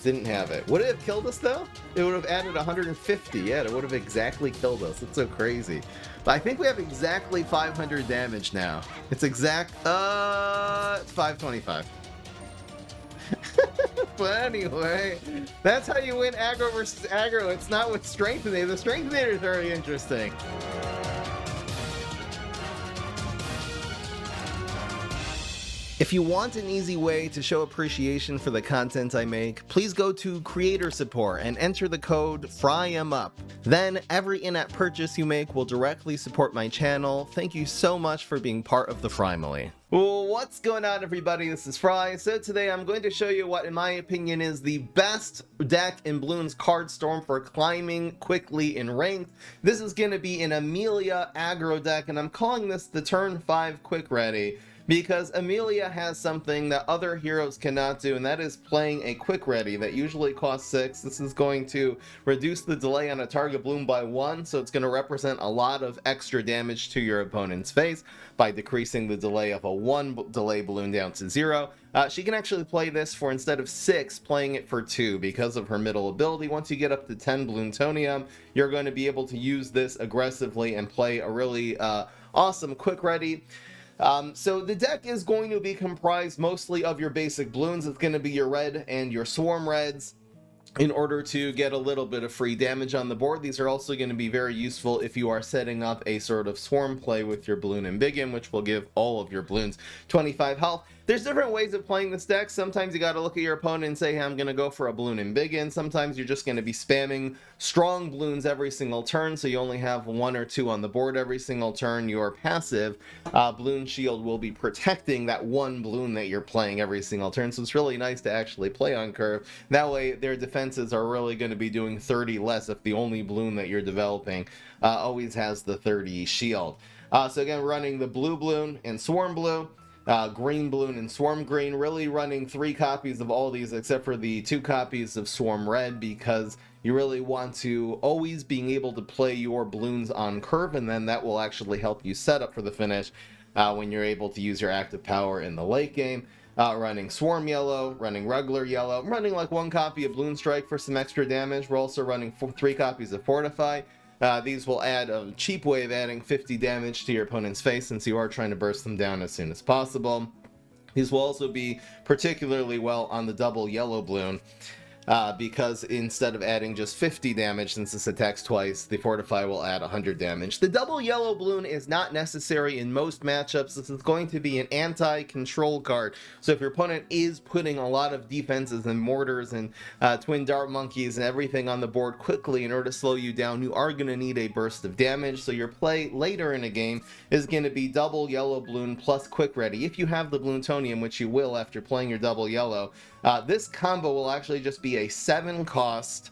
didn't have it. Would it have killed us though? It would have added 150. Yeah, it would have exactly killed us. It's so crazy. But I think we have exactly 500 damage now. It's exact, it's 525. But anyway, that's how you win aggro versus aggro. It's not with Strengthenator. The Strengthenator is very interesting. If you want an easy way to show appreciation for the content I make, please go to Creator Support and enter the code FRYEMUP. Then, every in-app purchase you make will directly support my channel. Thank you so much for being part of the FRYEMUP. Well, what's going on, everybody? This is Fry. So today I'm going to show you what, in my opinion, is the best deck in Bloons Card Storm for climbing quickly in ranked. This is going to be an Amelia aggro deck, and I'm calling this the Turn 5 Quick Ready, because Amelia has something that other heroes cannot do, and that is playing a quick ready that usually costs 6. This is going to reduce the delay on a target bloon by 1, so it's going to represent a lot of extra damage to your opponent's face by decreasing the delay of a 1 delay balloon down to 0. She can actually play this for, instead of 6, playing it for 2 because of her middle ability. Once you get up to 10 Bloontonium, you're going to be able to use this aggressively and play a really awesome quick ready. So the deck is going to be comprised mostly of your basic Bloons. It's going to be your red and your swarm reds in order to get a little bit of free damage on the board. These are also going to be very useful if you are setting up a sort of swarm play with your Bloon and Biggin, which will give all of your Bloons 25 health. There's different ways of playing this deck. Sometimes you got to look at your opponent and say, hey, I'm going to go for a Bloon and Biggin. Sometimes you're just going to be spamming strong Bloons every single turn, so you only have 1 or 2 on the board every single turn. Your passive Bloon Shield will be protecting that 1 Bloon that you're playing every single turn, so it's really nice to actually play on curve. That way their defenses are really going to be doing 30 less if the only Bloon that you're developing always has the 30 shield. So again, running the blue Bloon and swarm blue, green Bloon and swarm green, really running 3 copies of all these except for the 2 copies of swarm red, because you really want to always being able to play your Bloons on curve, and then that will actually help you set up for the finish when you're able to use your active power in the late game. Running swarm yellow, running regular yellow, running like 1 copy of Bloon Strike for some extra damage. We're also running 3 copies of Fortify. These will add a cheap way of adding 50 damage to your opponent's face, since you are trying to burst them down as soon as possible. These will also be particularly well on the double yellow Bloon, because instead of adding just 50 damage, since this attacks twice, the Fortify will add 100 damage. The double yellow Bloon is not necessary in most matchups. This is going to be an anti-control card, so if your opponent is putting a lot of defenses and mortars and twin dart monkeys and everything on the board quickly in order to slow you down, you are going to need a burst of damage. So your play later in a game is going to be double yellow Bloon plus quick ready. If you have the Bloontonium, which you will after playing your double yellow, this combo will actually just be a 7 cost,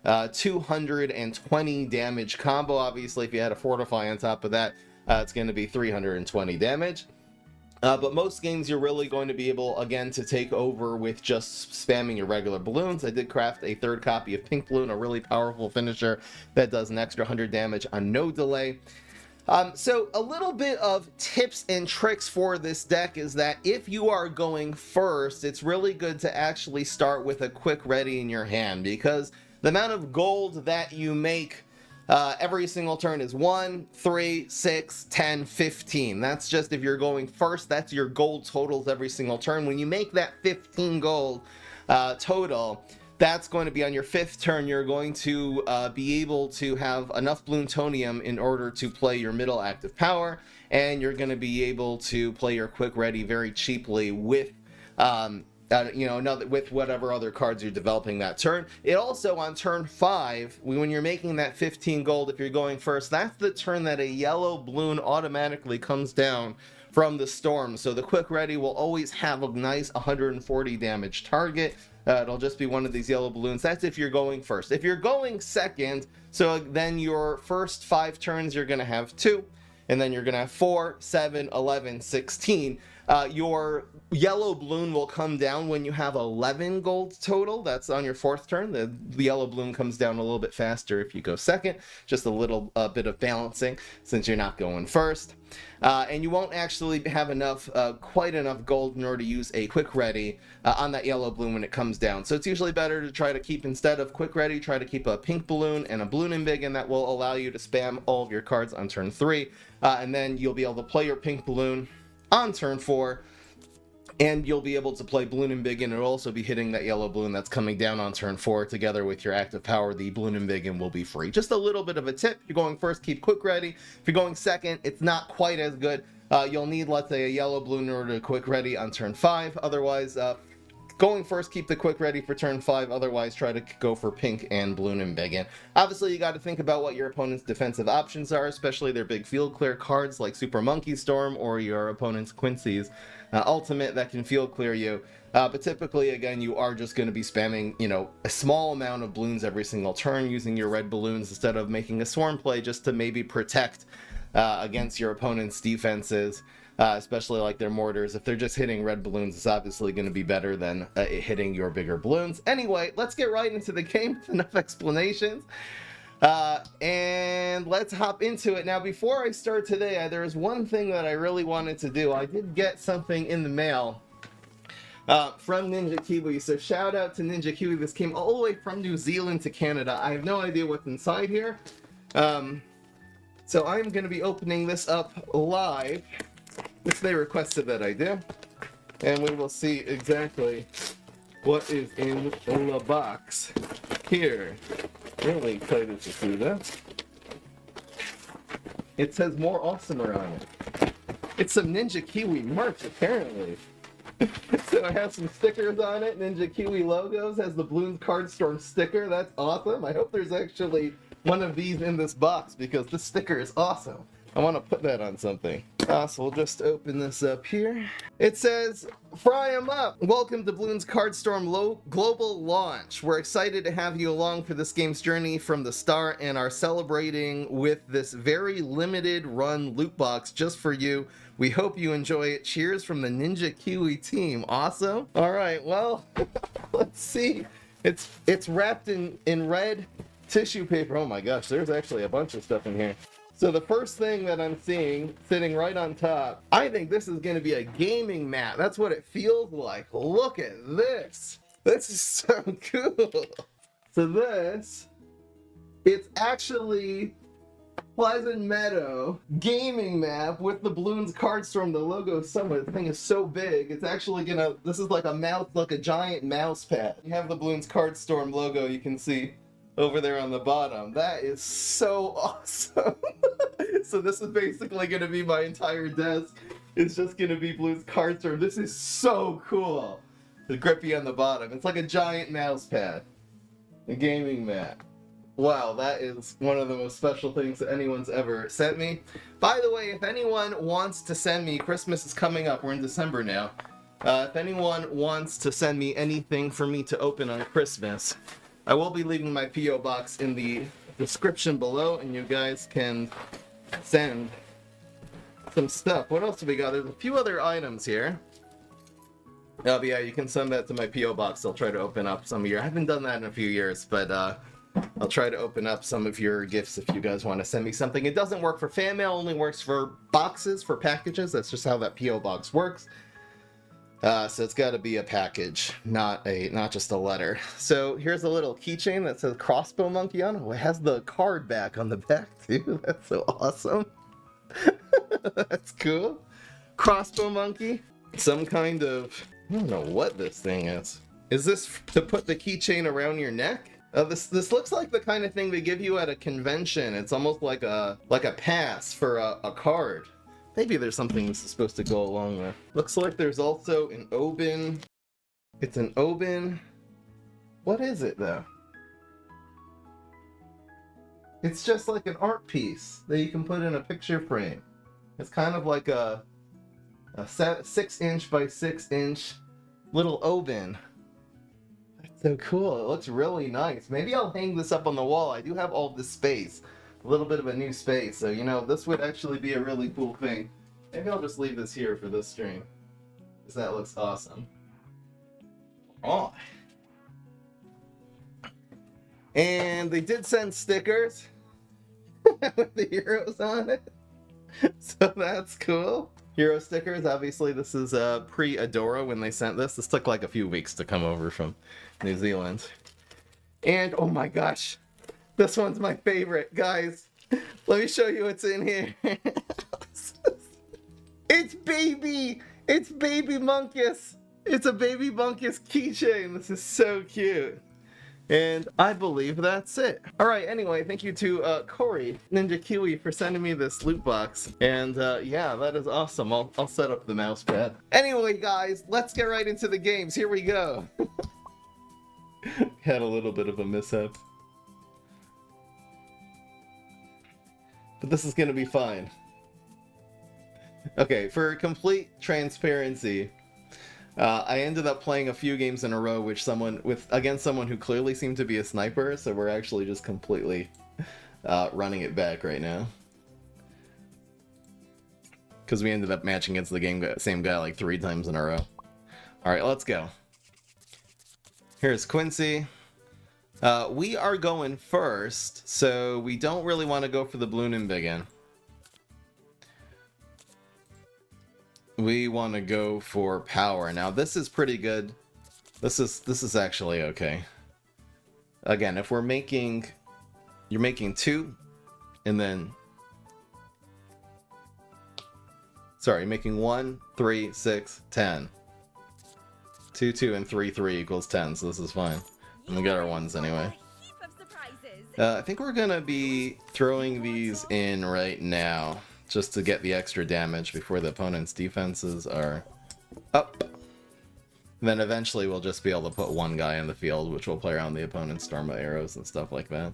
220 damage combo. Obviously, if you had a Fortify on top of that, it's going to be 320 damage. But most games you're really going to be able, again, to take over with just spamming your regular Bloons. I did craft a 3rd copy of Pink Bloon, a really powerful finisher that does an extra 100 damage on no delay. So a little bit of tips and tricks for this deck is that if you are going first, it's really good to actually start with a quick ready in your hand, because the amount of gold that you make every single turn is 1, 3, 6, 10, 15. That's just if you're going first, that's your gold totals every single turn. When you make that 15 gold total, that's going to be on your 5th turn. You're going to be able to have enough Bloontonium in order to play your middle active power, and you're going to be able to play your quick ready very cheaply with with whatever other cards you're developing that turn. It also, on turn 5, when you're making that 15 gold, if you're going first, that's the turn that a yellow Bloon automatically comes down from the storm. So the quick ready will always have a nice 140 damage target. It'll just be one of these yellow balloons. That's if you're going first. If you're going second, so then your first 5 turns you're going to have 2, and then you're going to have 4, 7, 11, 16. Your yellow balloon will come down when you have 11 gold total. That's on your 4th turn. The yellow balloon comes down a little bit faster if you go 2nd. Just a little bit of balancing since you're not going 1st. And you won't actually have enough, quite enough gold in order to use a quick ready on that yellow balloon when it comes down. So it's usually better to try to keep, instead of quick ready, try to keep a pink balloon and a balloon in big, and that will allow you to spam all of your cards on turn 3. And then you'll be able to play your pink balloon on turn 4, and you'll be able to play balloon and big, and it'll also be hitting that yellow balloon that's coming down on turn 4 together with your active power. The balloon and big and will be free. Just a little bit of a tip: if you're going 1st, keep quick ready. If you're going 2nd, it's not quite as good. You'll need, let's say, a yellow balloon in order to quick ready on turn 5. Otherwise, going 1st, keep the quick ready for turn 5. Otherwise, try to go for pink and balloon and big. And obviously, you got to think about what your opponent's defensive options are, especially their big field clear cards like Super Monkey Storm or your opponent's Quincy's ultimate that can field clear you. But typically, again, you are just going to be spamming, you know, a small amount of balloons every single turn using your red balloons instead of making a swarm play just to maybe protect against your opponent's defenses. Especially like their mortars. If they're just hitting red balloons, it's obviously going to be better than hitting your bigger balloons. Anyway, let's get right into the game. Enough explanations. And let's hop into it. Now, before I start today, there is one thing that I really wanted to do. I did get something in the mail from Ninjak Kiwi. So shout out to Ninjak Kiwi. This came all the way from New Zealand to Canada. I have no idea what's inside here. So I'm going to be opening this up live, which they requested that I do, and we will see exactly what is in the box here. Really excited to see this. It says more awesomer on it. It's some Ninjak Kiwi merch, apparently. So it has some stickers on it, Ninjak Kiwi logos, has the Bloons Card Storm sticker. That's awesome. I hope there's actually one of these in this box because this sticker is awesome. I want to put that on something. So we'll just open this up here. It says, FRYEMUP! Welcome to Bloons Card Storm Global Launch. We're excited to have you along for this game's journey from the start and are celebrating with this very limited run loot box just for you. We hope you enjoy it. Cheers from the Ninjak Kiwi team. Awesome. All right, well, let's see. It's wrapped in red tissue paper. Oh my gosh, there's actually a bunch of stuff in here. So the first thing that I'm seeing sitting right on top, I think this is going to be a gaming mat. That's what it feels like. Look at this. This is so cool. So this, it's actually Pleasant Meadow gaming map with the Bloons Card Storm. The logo is somewhere. The thing is so big. It's actually gonna, this is like a mouse, like a giant mouse pad. You have the Bloons Card Storm logo, you can see over there on the bottom. That is so awesome. So this is basically going to be my entire desk. It's just going to be Bloons Card Storm. This is so cool. The grippy on the bottom. It's like a giant mouse pad. A gaming mat. Wow, that is one of the most special things that anyone's ever sent me. By the way, if anyone wants to send me, Christmas is coming up. We're in December now. If anyone wants to send me anything for me to open on Christmas, I will be leaving my P.O. box in the description below, and you guys can send some stuff. What else do we got? There's a few other items here. But yeah, you can send that to my P.O. box. I'll try to open up some of your... I haven't done that in a few years, but I'll try to open up some of your gifts if you guys want to send me something. It doesn't work for fan mail, only works for boxes, for packages. That's just how that P.O. box works. So it's got to be a package, not just a letter. So here's a little keychain that says Crossbow Monkey on it. Oh, it has the card back on the back too. That's so awesome. That's cool. Crossbow Monkey. Some kind of, I don't know what this thing is. Is this to put the keychain around your neck? This looks like the kind of thing they give you at a convention. It's almost like a pass for a card. Maybe there's something this is supposed to go along with. Looks like there's also an Oben. It's an Oben. What is it, though? It's just like an art piece that you can put in a picture frame. It's kind of like a 6-inch by 6-inch little Oben. That's so cool. It looks really nice. Maybe I'll hang this up on the wall. I do have all this space. A little bit of a new space, so you know, this would actually be a really cool thing. Maybe I'll just leave this here for this stream. because that looks awesome. Oh. And they did send stickers with the heroes on it. So that's cool. Hero stickers, obviously this is pre-Adora when they sent this. This took like a few weeks to come over from New Zealand. And oh my gosh, this one's my favorite. Guys, let me show you what's in here. It's baby Monkus. It's a baby Monkus keychain. This is so cute. And I believe that's it. Alright, anyway, thank you to Corey, Ninjak Kiwi, for sending me this loot box. And yeah, that is awesome. I'll set up the mouse pad. Anyway, guys, let's get right into the games. Here we go. Had a little bit of a mishap. But this is gonna be fine. Okay, for complete transparency, I ended up playing a few games in a row against someone who clearly seemed to be a sniper, so we're actually just completely running it back right now. Because we ended up matching against the same guy like 3 times in a row. Alright, let's go. Here's Quincy. We are going first, so we don't really want to go for the Bloon and Big N. We want to go for power. Now this is pretty good. This is actually okay. Again, if you're making 2, and then sorry, making 1, 3, 6, 10. 2, 2, and 3, 3 equals 10. So this is fine. And we got our ones anyway. I think we're gonna be throwing these in right now, just to get the extra damage before the opponent's defenses are up. And then eventually we'll just be able to put one guy in the field, which will play around the opponent's storm with arrows and stuff like that.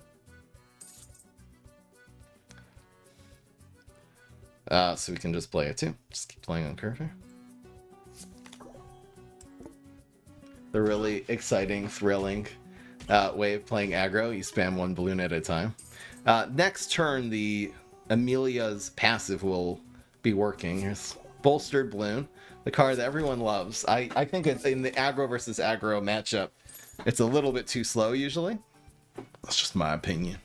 So we can just play it too. Just keep playing on curve here. The really exciting, thrilling way of playing aggro. You spam one balloon at a time. Next turn, the Amelia's passive will be working. Here's Bolstered Bloon, the card that everyone loves. I think it's in the aggro versus aggro matchup, it's a little bit too slow usually. That's just my opinion.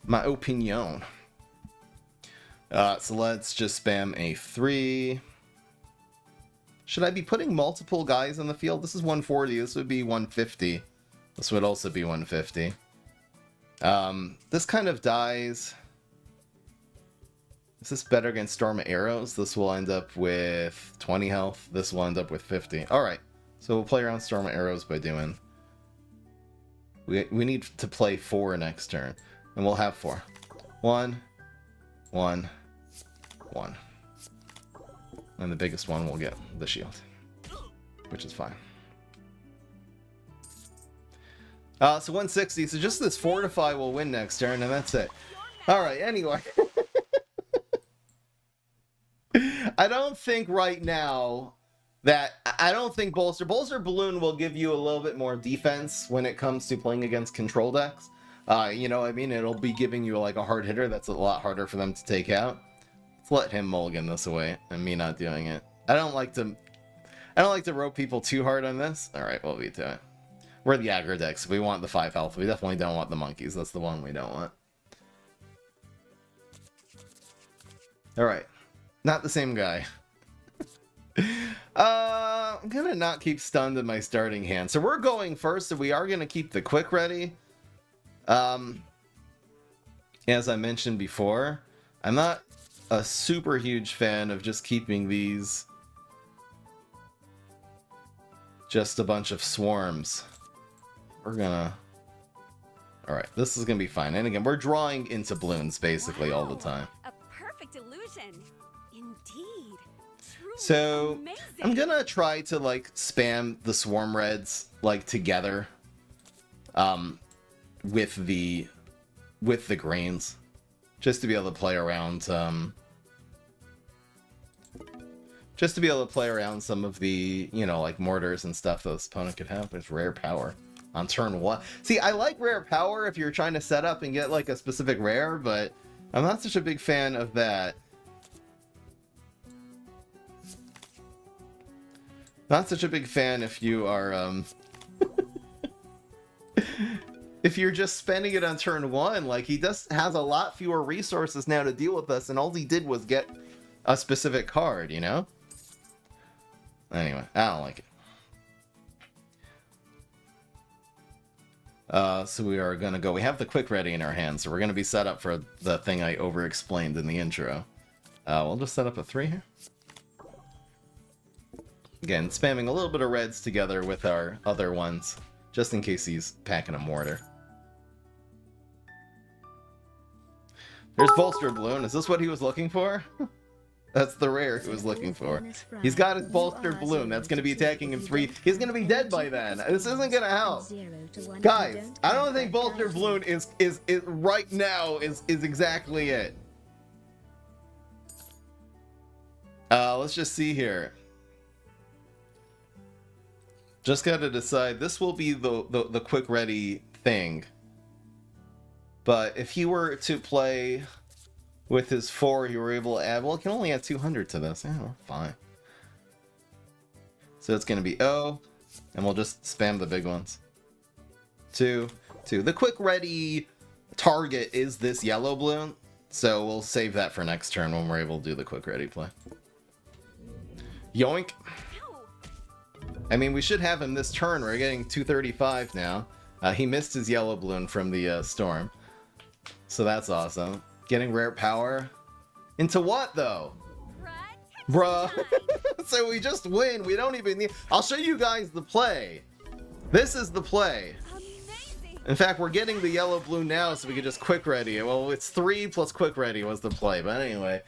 My opinion. So let's just spam a 3. Should I be putting multiple guys on the field? This is 140. This would be 150. This would also be 150. This kind of dies. Is this better against Storm Arrows? This will end up with 20 health. This will end up with 50. Alright, so we'll play around Storm Arrows by doing... We need to play 4 next turn. And we'll have 4. 1, 1, 1. And the biggest one will get the shield. Which is fine. So 160, so just this Fortify will win next turn, and that's it. Alright, anyway. I don't think right now that... I don't think Bolster Balloon will give you a little bit more defense when it comes to playing against control decks. You know what I mean? It'll be giving you like a hard hitter that's a lot harder for them to take out. Let's let him mulligan this away, and me not doing it. I don't like to rope people too hard on this. Alright, we'll be to it. We're the aggro decks. We want the 5 health. We definitely don't want the monkeys. That's the one we don't want. Alright. Not the same guy. I'm gonna not keep stunned in my starting hand. So we're going first, and we are gonna keep the quick ready. As I mentioned before, I'm not a super huge fan of just keeping these just a bunch of swarms. We're gonna... Alright, this is gonna be fine. And again, we're drawing into Bloons basically all the time. A perfect illusion. Indeed. Truly so, amazing. I'm gonna try to, like, spam the Swarm Reds, like, together. With the grains. Just to be able to play around, just to be able to play around some of the, you know, like, mortars and stuff that this opponent could have with rare power. On turn 1. See, I like rare power if you're trying to set up and get like a specific rare, but I'm not such a big fan of that. Not such a big fan if you are, if you're just spending it on turn 1. Like, he has a lot fewer resources now to deal with us, and all he did was get a specific card, you know? Anyway, I don't like it. So we are gonna go. We have the quick ready in our hands, so we're gonna be set up for the thing I over-explained in the intro. We'll just set up a 3 here. Again, spamming a little bit of reds together with our other ones, just in case he's packing a mortar. There's Bolster Bloon. Is this what he was looking for? That's the rare he was looking for. He's got his Bolstered Bloon. That's going to be attacking him 3. He's going to be dead by then. This isn't going to help. Guys, I don't think Bolstered Bloon is right now is exactly it. Let's just see here. Just got to decide. This will be the quick ready thing. But if he were to play with his 4, you were able to add... Well, it can only add 200 to this. Yeah, fine. So it's going to be O, and we'll just spam the big ones. 2, 2. The quick ready target is this yellow Bloon, so we'll save that for next turn when we're able to do the quick ready play. Yoink. I mean, we should have him this turn. We're getting 235 now. He missed his yellow Bloon from the storm, so that's awesome. Getting rare power. Into what, though? Bruh. So we just win. We don't even need... I'll show you guys the play. This is the play. Amazing. In fact, we're getting the yellow Bloon now, so we can just quick ready it. Well, it's 3 plus quick ready was the play. But anyway.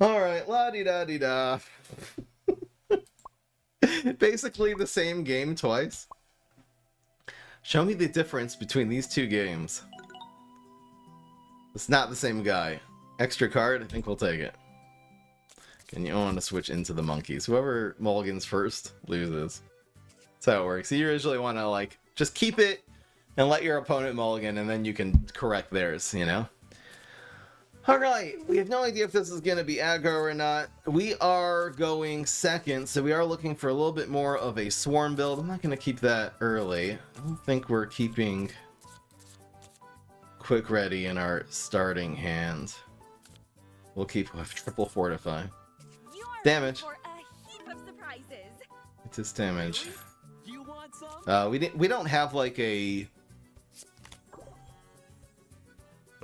Alright, la-di-da-di-da. Basically the same game twice. Show me the difference between these two games. It's not the same guy. Extra card? I think we'll take it. And you don't want to switch into the monkeys. Whoever mulligans first loses. That's how it works. You usually want to, like, just keep it and let your opponent mulligan, and then you can correct theirs, you know? Alright, we have no idea if this is going to be aggro or not. We are going second, so we are looking for a little bit more of a swarm build. I'm not going to keep that early. I don't think we're keeping quick ready in our starting hand. We'll keep with triple fortify. Damage. It's his damage. We don't have like a...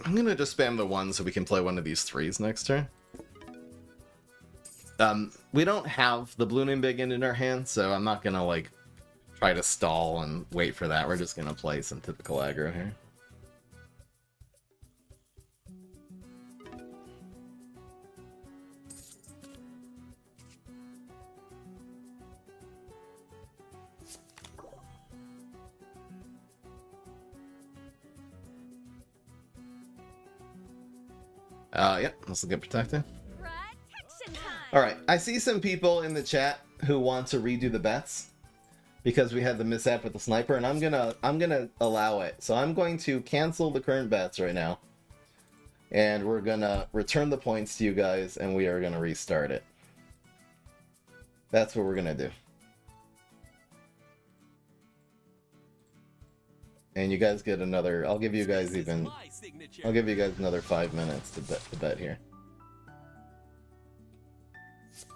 I'm gonna just spam the 1 so we can play one of these 3s next turn. We don't have the Bloon and Big End in our hand, so I'm not gonna like try to stall and wait for that. We're just gonna play some typical aggro here. Yep, this will get protected. Alright, I see some people in the chat who want to redo the bets because we had the mishap with the sniper, and I'm gonna allow it. So I'm going to cancel the current bets right now, and we're gonna return the points to you guys, and we are gonna restart it. That's what we're gonna do. And you guys get another... I'll give you guys another 5 minutes to bet here.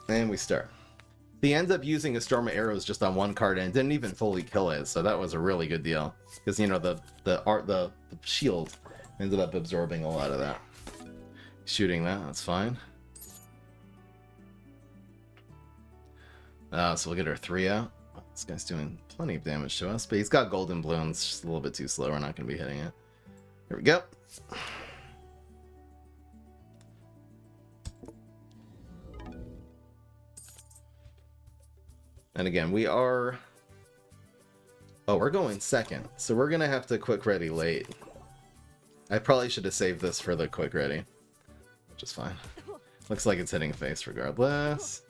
And we start. He ends up using a storm of arrows just on 1 card and didn't even fully kill it, so that was a really good deal. Because, you know, the shield ended up absorbing a lot of that. Shooting that's fine. So we'll get our 3 out. This guy's doing plenty of damage to us, but he's got golden balloons, just a little bit too slow. We're not going to be hitting it. Here we go. And again, we are... Oh, we're going second, so we're going to have to quick ready late. I probably should have saved this for the quick ready, which is fine. Looks like it's hitting face regardless.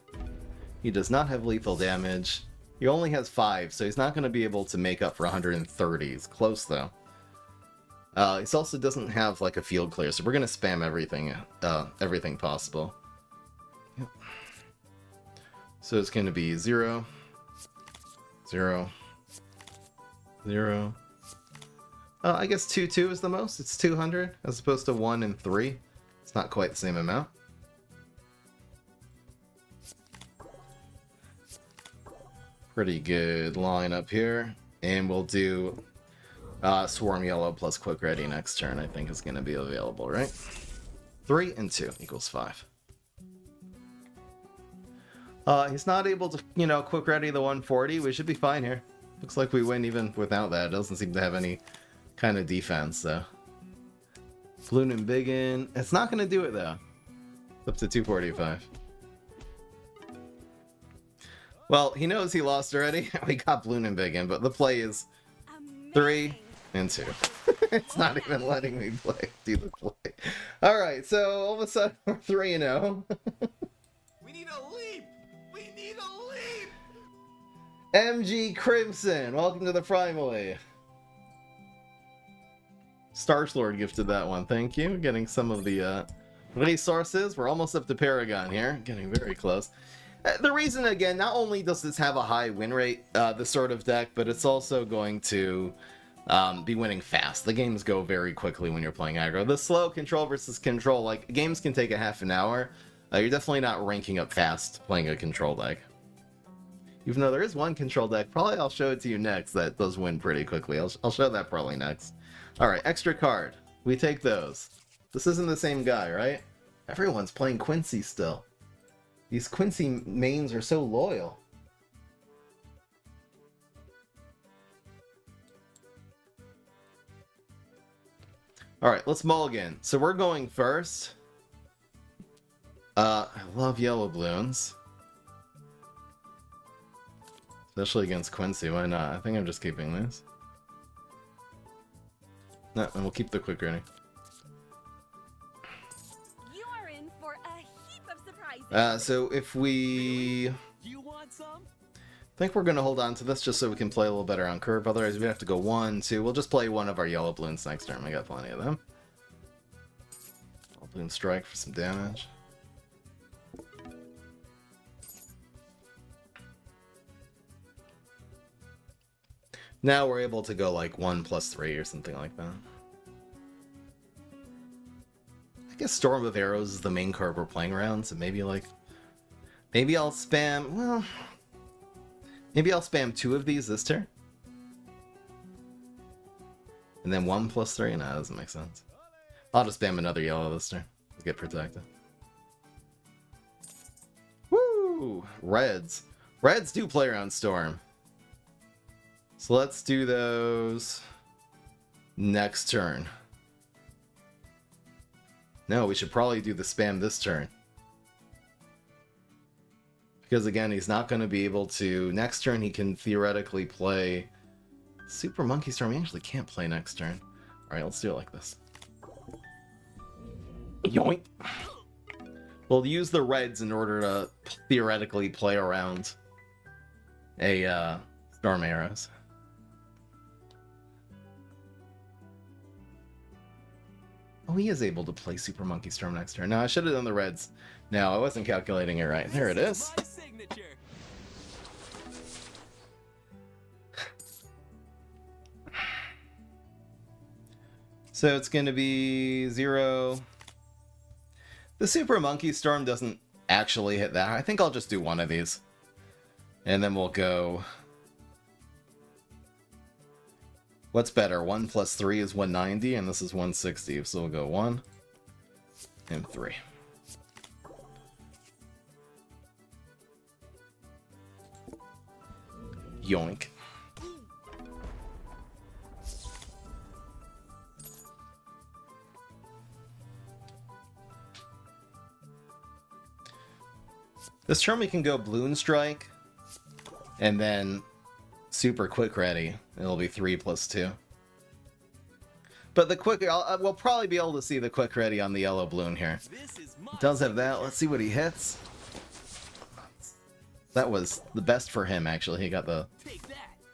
He does not have lethal damage. He only has 5, so he's not going to be able to make up for 130. He's close, though. He also doesn't have, like, a field clear, so we're going to spam everything possible. Yep. So it's going to be 0, 0, 0. I guess 2-2 is the most. It's 200 as opposed to 1 and 3. It's not quite the same amount. Pretty good line up here. And we'll do Swarm Yellow plus Quick Ready next turn, I think is going to be available, right? 3 and 2 equals 5. He's not able to, you know, Quick Ready the 140. We should be fine here. Looks like we win even without that. It doesn't seem to have any kind of defense, though. Bloon and Biggin. It's not going to do it, though. Up to 245. Well, he knows he lost already. We got Bloon and Biggin, but the play is 3 and 2. It's not even letting me do the play. Alright, so all of a sudden we're 3 and 0. We need a leap! We need a leap! MG Crimson, welcome to the Primally. Starslord gifted that one, thank you. Getting some of the resources. We're almost up to Paragon here, getting very close. The reason, again, not only does this have a high win rate, this sort of deck, but it's also going to be winning fast. The games go very quickly when you're playing aggro. The slow control versus control, like, games can take a half an hour. You're definitely not ranking up fast playing a control deck. Even though there is one control deck, probably I'll show it to you next, that does win pretty quickly. I'll show that probably next. Alright, extra card. We take those. This isn't the same guy, right? Everyone's playing Quincy still. These Quincy mains are so loyal. Alright, let's mulligan. So we're going first. I love yellow Bloons. Especially against Quincy, why not? I think I'm just keeping these. No, and we'll keep the Quick Ready. You are in for a heap of surprises. So if we... You want some? I think we're going to hold on to this just so we can play a little better on curve. Otherwise, we have to go 1, 2. We'll just play one of our yellow Bloons next turn. We got plenty of them. I'll Bloon Strike for some damage. Now we're able to go like 1+3 or something like that. I guess Storm of Arrows is the main card we're playing around, so maybe like... Maybe I'll spam... Well... Maybe I'll spam 2 of these this turn. And then 1+3? No, that doesn't make sense. I'll just spam another yellow this turn. Get protected. Woo! Reds. Reds do play around Storm. So let's do those next turn. No, we should probably do the spam this turn. Because again, he's not going to be able to... Next turn, he can theoretically play Super Monkey Storm. He actually can't play next turn. Alright, let's do it like this. Yoink! We'll use the reds in order to theoretically play around a Storm Arrows. Oh, he is able to play Super Monkey Storm next turn. No, I should have done the reds. No, I wasn't calculating it right. There it is. My signature. So it's going to be 0. The Super Monkey Storm doesn't actually hit that. I think I'll just do one of these. And then we'll go... What's better? 1+3 is 190, and this is 160. So we'll go 1 and 3. Yoink. This turn we can go Bloon Strike, and then Super Quick Ready. It'll be 3+2. But the quick, we'll probably be able to see the Quick Ready on the yellow Bloon here. It does have that. Let's see what he hits. That was the best for him, actually. He got the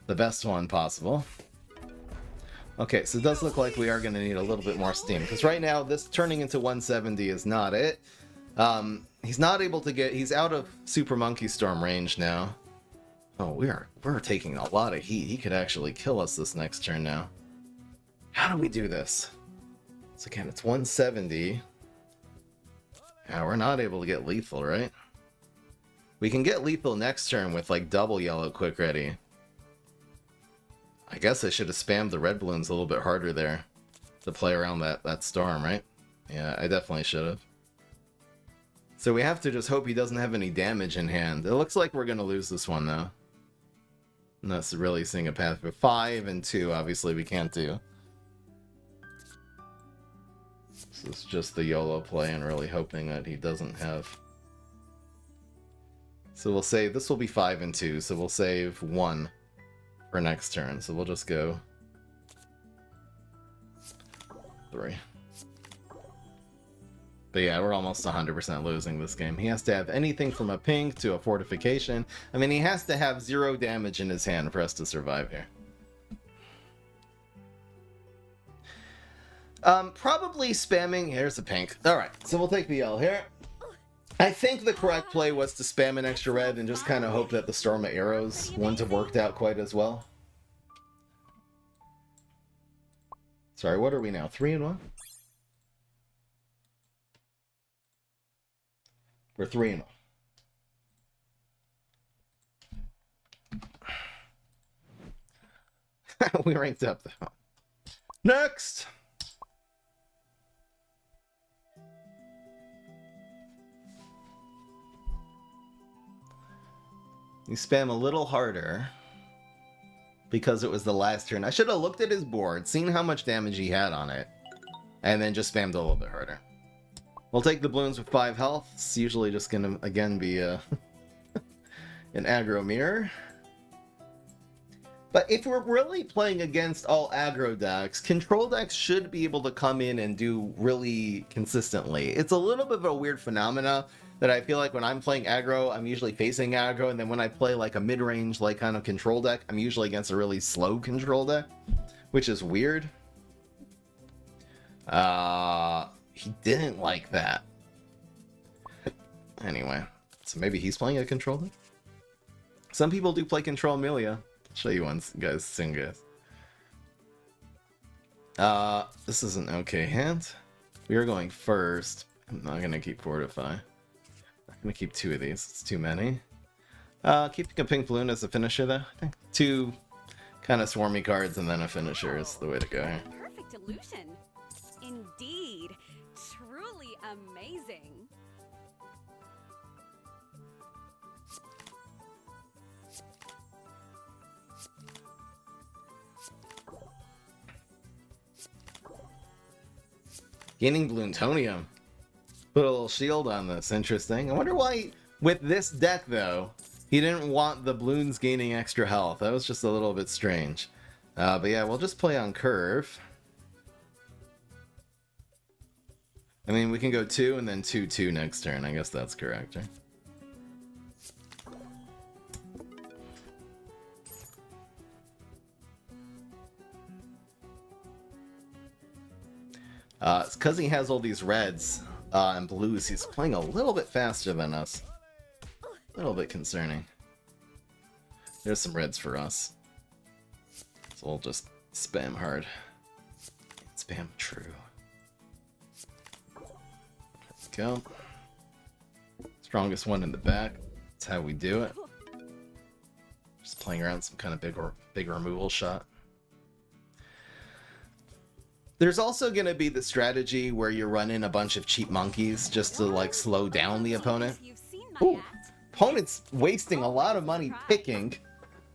best one possible. Okay, so it does look like we are going to need a little bit more steam. Because right now, this turning into 170 is not it. He's not able to get... He's out of Super Monkey Storm range now. Oh, we're taking a lot of heat. He could actually kill us this next turn now. How do we do this? So again, it's 170. Yeah, we're not able to get lethal, right? We can get lethal next turn with like double yellow quick ready. I guess I should have spammed the red balloons a little bit harder there to play around that storm, right? Yeah, I definitely should have. So we have to just hope he doesn't have any damage in hand. It looks like we're going to lose this one, though. And that's really seeing a path. But 5 and 2, obviously, we can't do. So it's just the YOLO play and really hoping that he doesn't have... So we'll say this will be 5 and 2, so we'll save 1 for next turn. So we'll just go 3. But yeah, we're almost 100% losing this game. He has to have anything from a pink to a fortification. I mean, he has to have 0 damage in his hand for us to survive here. Probably spamming... Here's the pink. Alright, so we'll take the yellow here. I think the correct play was to spam an extra red and just kind of hope that the storm of arrows wouldn't have worked out quite as well. Sorry, what are we now? 3 and 1? We're 3 and 1. We ranked up though. Next! You spam a little harder because it was the last turn. I should have looked at his board, seen how much damage he had on it, and then just spammed a little bit harder. We'll take the Bloons with 5 health. It's usually just gonna, again, be an aggro mirror. But if we're really playing against all aggro decks, control decks should be able to come in and do really consistently. It's a little bit of a weird phenomena that I feel like when I'm playing aggro, I'm usually facing aggro, and then when I play like a mid-range like kind of control deck, I'm usually against a really slow control deck, which is weird. He didn't like that. Anyway, so maybe he's playing a control deck? Some people do play control Amelia. I'll show you once, guys, soon, guys. This is an okay hand. We are going first. I'm not gonna keep Fortify. I'm gonna keep 2 of these. It's too many. Keeping a pink balloon as a finisher, though. I think 2 kind of swarmy cards and then a finisher is the way to go here. Perfect illusion. Indeed. Truly amazing. Gaining Bloontonium. Put a little shield on this. Interesting. I wonder why, with this deck, though, he didn't want the Bloons gaining extra health. That was just a little bit strange. But yeah, we'll just play on curve. I mean, we can go 2 and then 2-2 next turn. I guess that's correct, right? It's because he has all these reds and blues. He's playing a little bit faster than us. A little bit concerning. There's some reds for us. So we'll just spam hard. Spam true. Go. Strongest one in the back. That's how we do it. Just playing around some kind of big removal shot. There's also going to be the strategy where you run in a bunch of cheap monkeys just to like slow down the opponent. Ooh. Opponent's wasting a lot of money picking,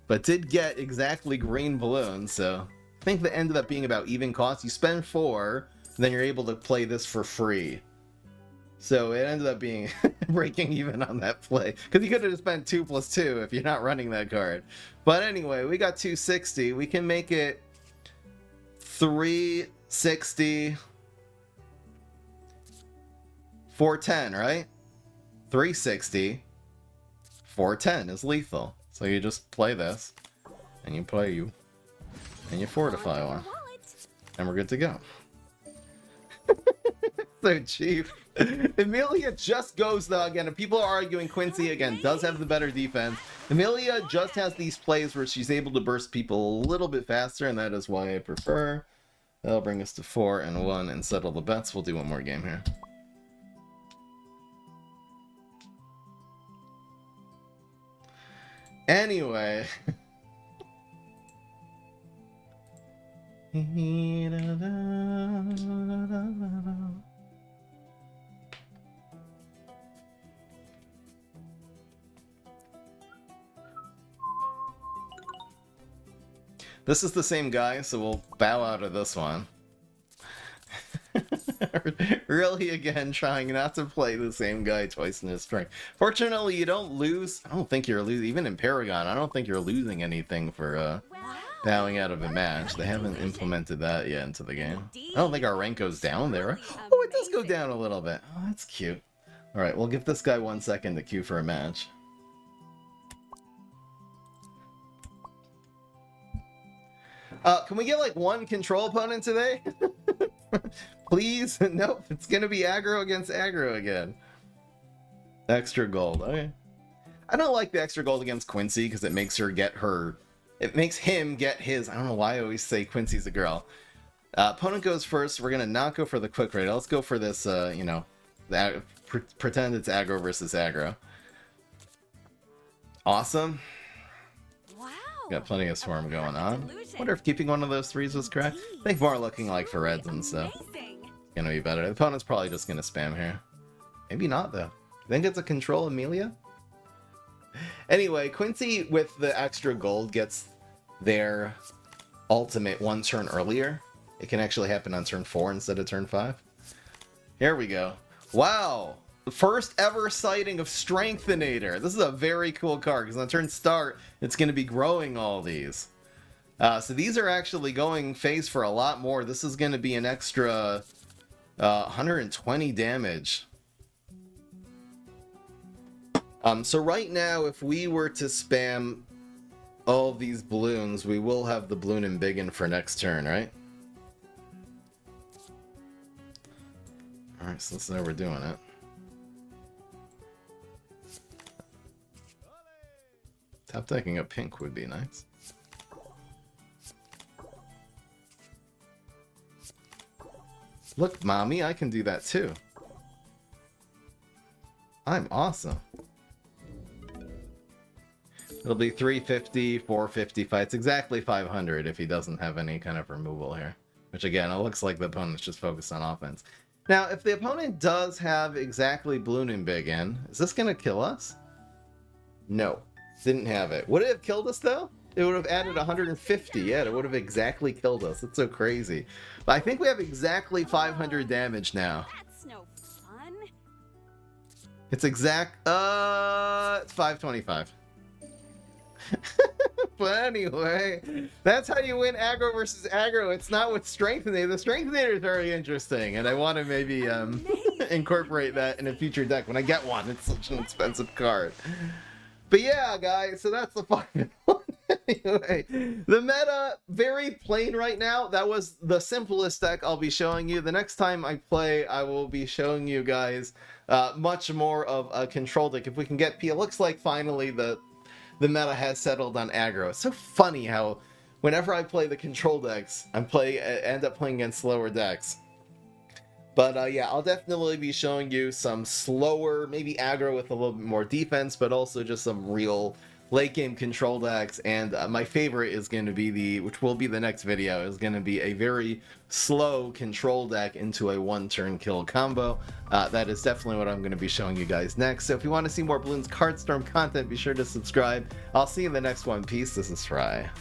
but did get exactly green balloons, so I think that ended up being about even cost. You spend 4, then you're able to play this for free. So it ended up being breaking even on that play. Because you could have just spent 2 + 2 if you're not running that card. But anyway, we got 260. We can make it 360. 410, right? 360. 410 is lethal. So you just play this. And you play you. And you fortify one. And we're good to go. So cheap. Amelia just goes though again, and people are arguing Quincy again does have the better defense. Amelia just has these plays where she's able to burst people a little bit faster, and that is why I prefer. That'll bring us to 4-1 and settle the bets. We'll do one more game here. Anyway. This is the same guy, so we'll bow out of this one. Really, again, trying not to play the same guy twice in his string. Fortunately, you don't lose. I don't think you're losing. Even in Paragon, I don't think you're losing anything for bowing out of a match. They haven't implemented that yet into the game. I don't think our rank goes down there. Oh, it does go down a little bit. Oh, that's cute. All right, we'll give this guy 1 second to queue for a match. Can we get like one control opponent today? Please? Nope, it's gonna be aggro against aggro again. Extra gold, okay. I don't like the extra gold against Quincy because it makes her get her... It makes him get his... I don't know why I always say Quincy's a girl. Opponent goes first. We're gonna not go for the quick raid. Let's go for this, you know, pretend it's aggro versus aggro. Awesome. Got plenty of swarm going on. Wonder if keeping one of those 3s was correct. I think more looking like for reds and stuff. Gonna be better. The opponent's probably just gonna spam here. Maybe not though. Think it's a control Amelia? Anyway, Quincy with the extra gold gets their ultimate 1 turn earlier. It can actually happen on turn 4 instead of turn 5. Here we go. Wow! The first ever sighting of Strengthenator. This is a very cool card because on turn start, it's going to be growing all these. So these are actually going phase for a lot more. This is going to be an extra 120 damage. So right now, if we were to spam all of these balloons, we will have the balloon and biggin for next turn, right? Alright, so that's how we're doing it. Top decking a pink would be nice. Look, mommy, I can do that too. I'm awesome. It'll be 350, 450 fights, exactly 500 if he doesn't have any kind of removal here. Which again, it looks like the opponent's just focused on offense. Now, if the opponent does have exactly Bloon and Biggin, is this going to kill us? No. Didn't have it. Would it have killed us though? It would have added 150. Yeah, it would have exactly killed us. That's so crazy. But I think we have exactly 500 damage now. That's no fun. It's exact. It's 525. But anyway, that's how you win aggro versus aggro. It's not with Strengthenator. The Strengthenator is very interesting, and I want to maybe incorporate that in a future deck when I get one. It's such an expensive card. But yeah, guys, so that's the fucking one. Anyway, the meta, very plain right now. That was the simplest deck I'll be showing you. The next time I play, I will be showing you guys much more of a control deck. If we can get P, it looks like finally the meta has settled on aggro. It's so funny how whenever I play the control decks, end up playing against slower decks. But yeah, I'll definitely be showing you some slower, maybe aggro with a little bit more defense, but also just some real late game control decks. And my favorite is going to be which will be the next video, is going to be a very slow control deck into a 1-turn kill combo. That is definitely what I'm going to be showing you guys next. So if you want to see more Bloons Card Storm content, be sure to subscribe. I'll see you in the next one. Peace. This is Fry.